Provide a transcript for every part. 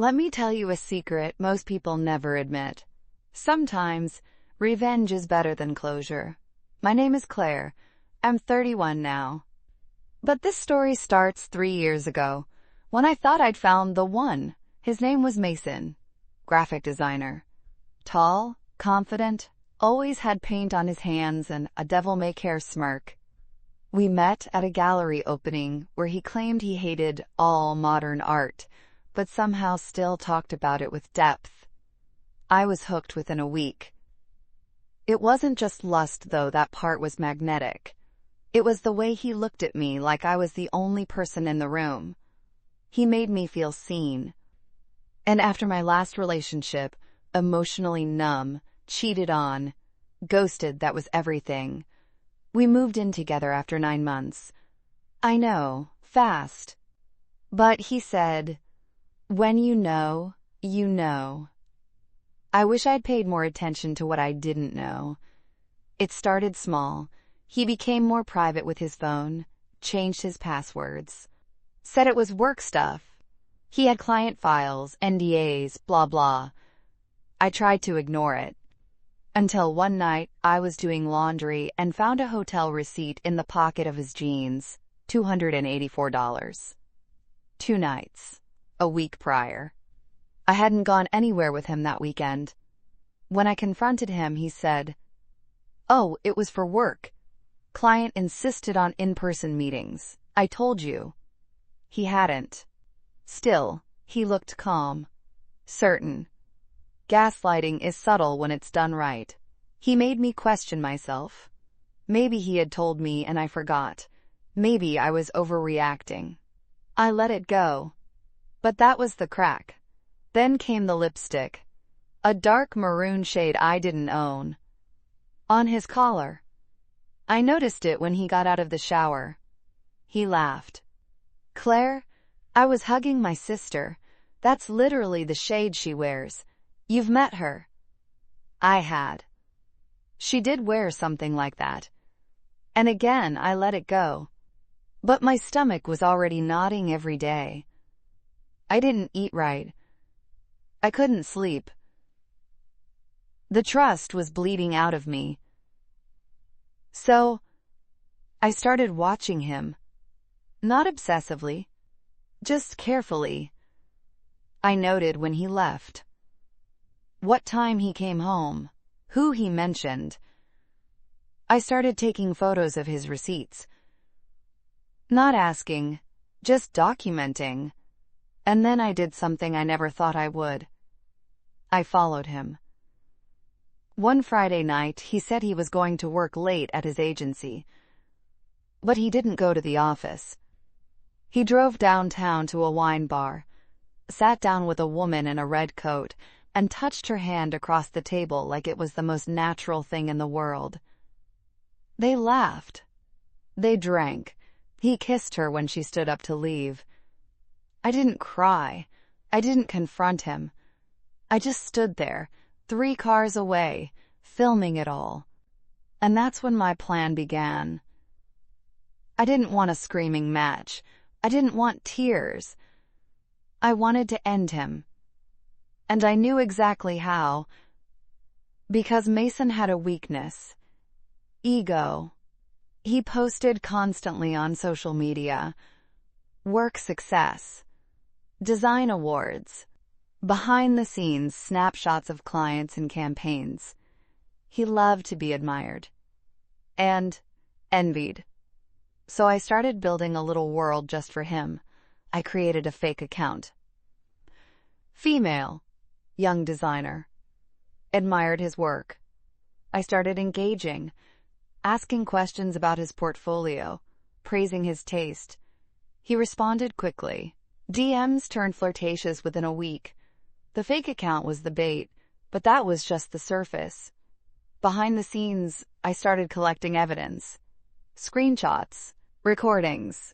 Let me tell you a secret most people never admit. Sometimes, revenge is better than closure. My name is Claire. I'm 31 now. But this story starts 3 years ago, when I thought I'd found the one. His name was Mason, graphic designer. Tall, confident, always had paint on his hands and a devil-may-care smirk. We met at a gallery opening where he claimed he hated all modern art, but somehow still talked about it with depth. I was hooked within a week. It wasn't just lust, though. That part was magnetic. It was the way he looked at me like I was the only person in the room. He made me feel seen. And after my last relationship, emotionally numb, cheated on, ghosted, that was everything. We moved in together after 9 months. I know, fast. But he said, "When you know, you know." I wish I'd paid more attention to what I didn't know. It started small. He became more private with his phone, changed his passwords, said it was work stuff. He had client files, NDAs, blah blah. I tried to ignore it. Until one night, I was doing laundry and found a hotel receipt in the pocket of his jeans, $284. 2 nights, a week prior. I hadn't gone anywhere with him that weekend. When I confronted him, he said, "Oh, it was for work. Client insisted on in-person meetings. I told you." He hadn't. Still, he looked calm, certain. Gaslighting is subtle when it's done right. He made me question myself. Maybe he had told me and I forgot. Maybe I was overreacting. I let it go. But that was the crack. Then came the lipstick. A dark maroon shade I didn't own. On his collar. I noticed it when he got out of the shower. He laughed. "Claire, I was hugging my sister. That's literally the shade she wears. You've met her." I had. She did wear something like that. And again, I let it go. But my stomach was already nodding every day. I didn't eat right. I couldn't sleep. The trust was bleeding out of me. So, I started watching him. Not obsessively, just carefully. I noted when he left, what time he came home, who he mentioned. I started taking photos of his receipts. Not asking, just documenting. And then I did something I never thought I would. I followed him. One Friday night, he said he was going to work late at his agency. But he didn't go to the office. He drove downtown to a wine bar, sat down with a woman in a red coat, and touched her hand across the table like it was the most natural thing in the world. They laughed. They drank. He kissed her when she stood up to leave. I didn't cry. I didn't confront him. I just stood there, 3 cars away, filming it all. And that's when my plan began. I didn't want a screaming match. I didn't want tears. I wanted to end him. And I knew exactly how. Because Mason had a weakness. Ego. He posted constantly on social media. Work success. Design awards. Behind-the-scenes snapshots of clients and campaigns. He loved to be admired. And envied. So I started building a little world just for him. I created a fake account. Female. Young designer. Admired his work. I started engaging, asking questions about his portfolio, praising his taste. He responded quickly. DMs turned flirtatious within a week. The fake account was the bait, but that was just the surface. Behind the scenes, I started collecting evidence. Screenshots, recordings,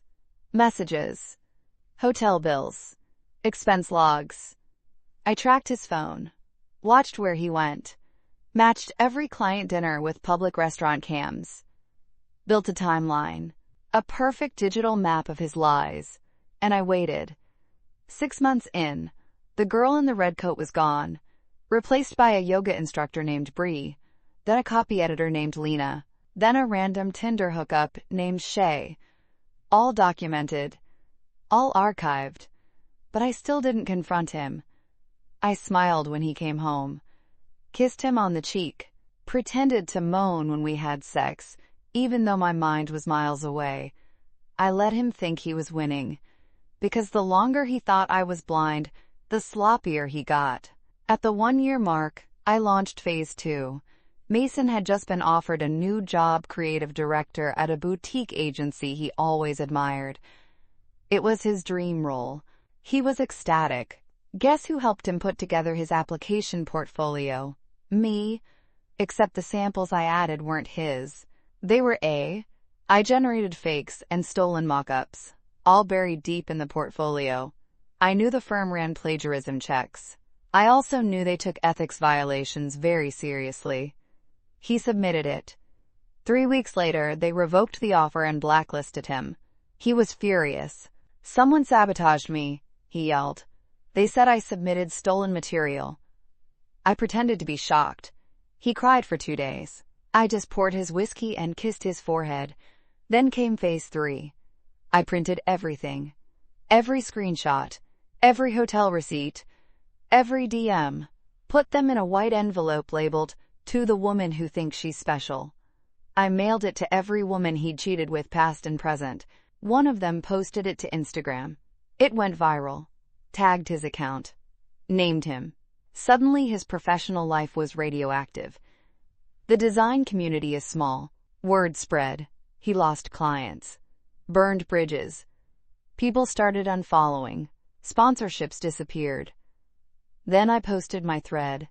messages, hotel bills, expense logs. I tracked his phone, watched where he went, matched every client dinner with public restaurant cams, built a timeline, a perfect digital map of his lies, and I waited. 6 months in, The girl in the red coat was gone, replaced by a yoga instructor named Bree, then a copy editor named Lena, then a random Tinder hookup named Shay. All documented, all archived, but I still didn't confront him. I smiled when he came home, kissed him on the cheek, pretended to moan when we had sex, even though my mind was miles away. I let him think he was winning, because the longer he thought I was blind, the sloppier he got. At the 1-year mark, I launched phase 2. Mason had just been offered a new job, creative director at a boutique agency he always admired. It was his dream role. He was ecstatic. Guess who helped him put together his application portfolio? Me. Except the samples I added weren't his. They were I generated fakes and stolen mock-ups, all buried deep in the portfolio. I knew the firm ran plagiarism checks. I also knew they took ethics violations very seriously. He submitted it. 3 weeks later, they revoked the offer and blacklisted him. He was furious. "Someone sabotaged me," he yelled. "They said I submitted stolen material." I pretended to be shocked. He cried for 2 days. I just poured his whiskey and kissed his forehead. Then came phase 3. I printed everything. Every screenshot, every hotel receipt, every DM. Put them in a white envelope labeled, "To the woman who thinks she's special." I mailed it to every woman he'd cheated with, past and present. One of them posted it to Instagram. It went viral. Tagged his account. Named him. Suddenly his professional life was radioactive. The design community is small. Word spread. He lost clients. Burned bridges. People started unfollowing. Sponsorships disappeared. Then I posted my thread.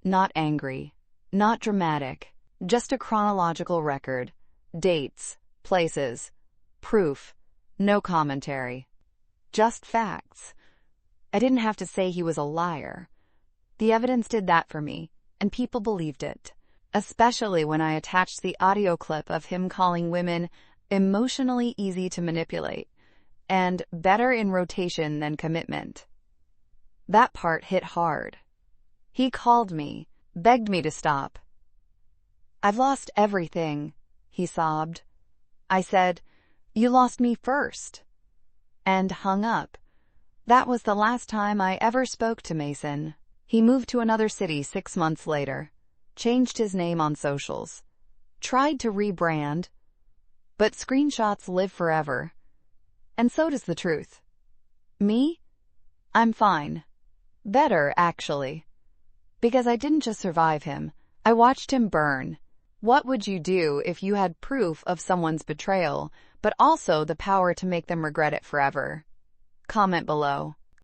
Not angry. Not dramatic. Just a chronological record. Dates. Places. Proof. No commentary. Just facts. I didn't have to say he was a liar. The evidence did that for me, and people believed it. Especially when I attached the audio clip of him calling women emotionally easy to manipulate and better in rotation than commitment. That part hit hard. He called me, begged me to stop. "I've lost everything," he sobbed. I said, "You lost me first," and hung up. That was the last time I ever spoke to Mason. He moved to another city 6 months later. Changed his name on socials, tried to rebrand, but screenshots live forever. And so does the truth. Me? I'm fine. Better, actually. Because I didn't just survive him, I watched him burn. What would you do if you had proof of someone's betrayal, but also the power to make them regret it forever? Comment below.